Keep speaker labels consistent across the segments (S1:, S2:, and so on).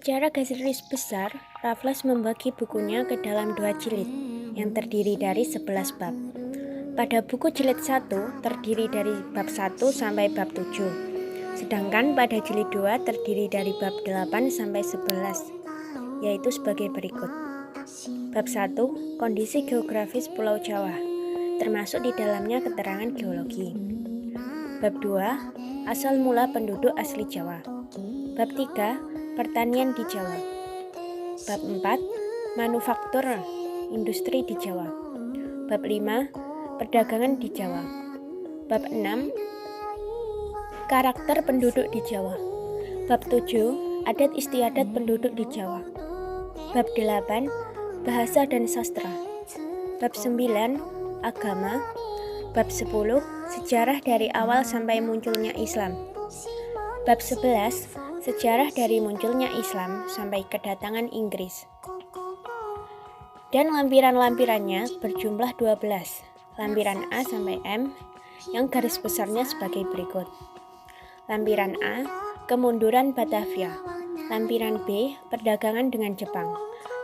S1: Secara garis besar, Raffles membagi bukunya ke dalam 2 jilid yang terdiri dari 11 bab. Pada buku jilid 1 terdiri dari bab 1 sampai bab 7. Sedangkan pada jilid 2 terdiri dari bab 8 sampai 11, yaitu sebagai berikut. Bab 1, kondisi geografis Pulau Jawa, termasuk di dalamnya keterangan geologi. Bab 2, asal mula penduduk asli Jawa. Bab 3, pertanian di Jawa. Bab 4, manufaktur industri di Jawa. Bab 5, perdagangan di Jawa. Bab 6, karakter penduduk di Jawa. Bab 7, adat istiadat penduduk di Jawa. Bab 8, bahasa dan sastra. Bab 9, agama. Bab 10, sejarah dari awal sampai munculnya Islam. Bab 11, sejarah dari munculnya Islam sampai kedatangan Inggris. Dan lampiran-lampirannya berjumlah 12. Lampiran A sampai M yang garis besarnya sebagai berikut. Lampiran A, kemunduran Batavia. Lampiran B, perdagangan dengan Jepang.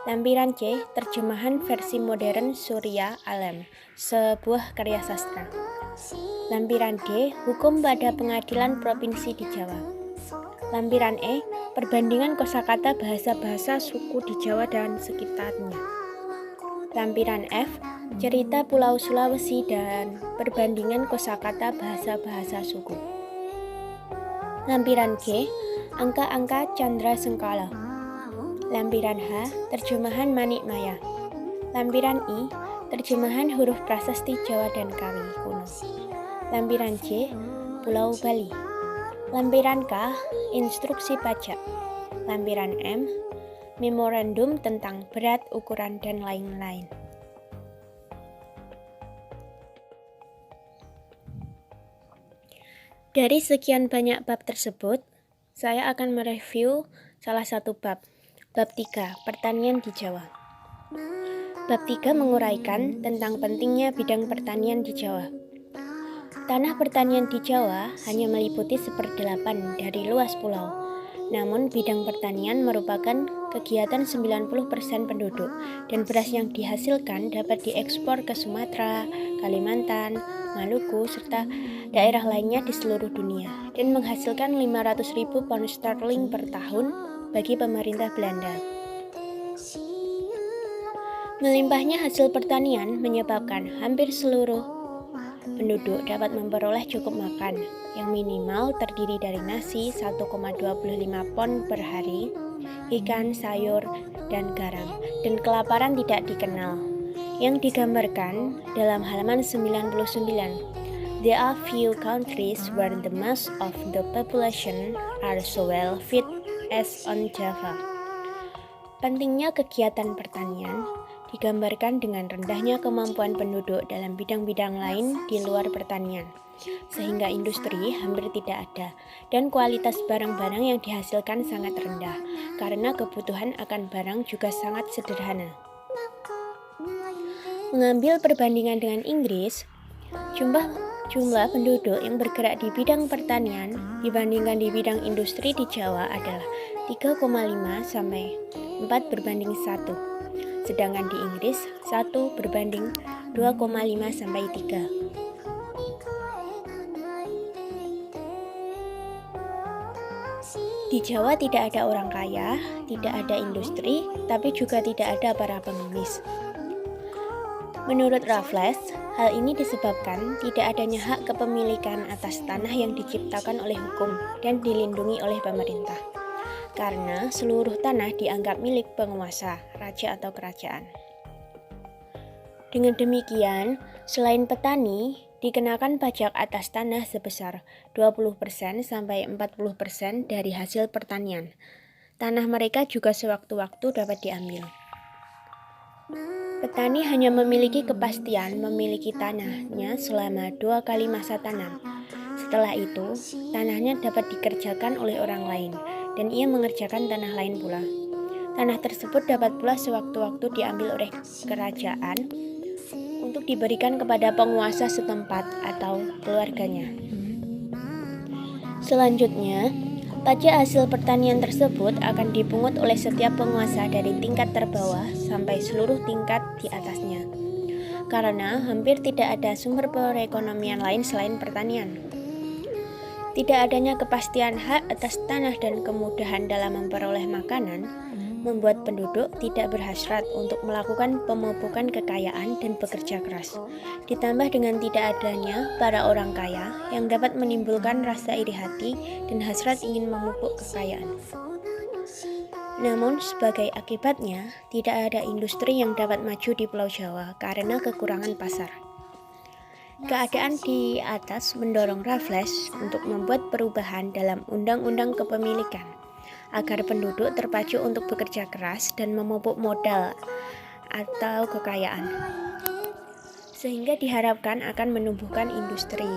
S1: Lampiran C, terjemahan versi modern Surya Alam, sebuah karya sastra. Lampiran D, hukum pada pengadilan provinsi di Jawa. Lampiran E, perbandingan kosakata bahasa-bahasa suku di Jawa dan sekitarnya. Lampiran F, cerita Pulau Sulawesi dan perbandingan kosakata bahasa-bahasa suku. Lampiran G, angka-angka Candra Sengkala. Lampiran H, terjemahan Manik Maya. Lampiran I, terjemahan huruf prasasti Jawa dan Kawi kuno. Lampiran J, Pulau Bali. Lampiran K, instruksi pajak. Lampiran M, memorandum tentang berat, ukuran, dan lain-lain. Dari sekian banyak bab tersebut, saya akan mereview salah satu bab. Bab 3, pertanian di Jawa. Bab 3 menguraikan tentang pentingnya bidang pertanian di Jawa. Tanah pertanian di Jawa hanya meliputi 1/8 dari luas pulau. Namun bidang pertanian merupakan kegiatan 90% penduduk dan beras yang dihasilkan dapat diekspor ke Sumatera, Kalimantan, Maluku, serta daerah lainnya di seluruh dunia dan menghasilkan 500.000 pound sterling per tahun bagi pemerintah Belanda. Melimpahnya hasil pertanian menyebabkan hampir seluruh penduduk dapat memperoleh cukup makan, yang minimal terdiri dari nasi 1,25 pon per hari, ikan, sayur, dan garam, dan kelaparan tidak dikenal, yang digambarkan dalam halaman 99. There are few countries where the mass of the population are so well fed as on Java. Pentingnya kegiatan pertanian digambarkan dengan rendahnya kemampuan penduduk dalam bidang-bidang lain di luar pertanian, sehingga industri hampir tidak ada, dan kualitas barang-barang yang dihasilkan sangat rendah, karena kebutuhan akan barang juga sangat sederhana. Mengambil perbandingan dengan Inggris, jumlah penduduk yang bergerak di bidang pertanian dibandingkan di bidang industri di Jawa adalah 3,5 sampai 4:1. Sedangkan di Inggris 1:2,5 sampai 3. Di Jawa tidak ada orang kaya, tidak ada industri, tapi juga tidak ada para pengemis. Menurut Raffles, hal ini disebabkan tidak adanya hak kepemilikan atas tanah yang diciptakan oleh hukum dan dilindungi oleh pemerintah, karena seluruh tanah dianggap milik penguasa, raja atau kerajaan. Dengan demikian, selain petani, dikenakan pajak atas tanah sebesar 20% sampai 40% dari hasil pertanian. Tanah mereka juga sewaktu-waktu dapat diambil. Petani hanya memiliki kepastian memiliki tanahnya selama 2 kali masa tanam. Setelah itu, tanahnya dapat dikerjakan oleh orang lain, dan ia mengerjakan tanah lain pula. Tanah tersebut dapat pula sewaktu-waktu diambil oleh kerajaan untuk diberikan kepada penguasa setempat atau keluarganya. Selanjutnya, Pajak hasil pertanian tersebut akan dipungut oleh setiap penguasa dari tingkat terbawah sampai seluruh tingkat di atasnya. Karena hampir tidak ada sumber perekonomian lain selain pertanian. Tidak adanya kepastian hak atas tanah dan kemudahan dalam memperoleh makanan membuat penduduk tidak berhasrat untuk melakukan pemupukan kekayaan dan bekerja keras. Ditambah dengan tidak adanya para orang kaya yang dapat menimbulkan rasa iri hati dan hasrat ingin memupuk kekayaan. Namun sebagai akibatnya, tidak ada industri yang dapat maju di Pulau Jawa karena kekurangan pasar. Keadaan di atas mendorong Raffles untuk membuat perubahan dalam Undang-Undang Kepemilikan agar penduduk terpacu untuk bekerja keras dan memupuk modal atau kekayaan, sehingga diharapkan akan menumbuhkan industri.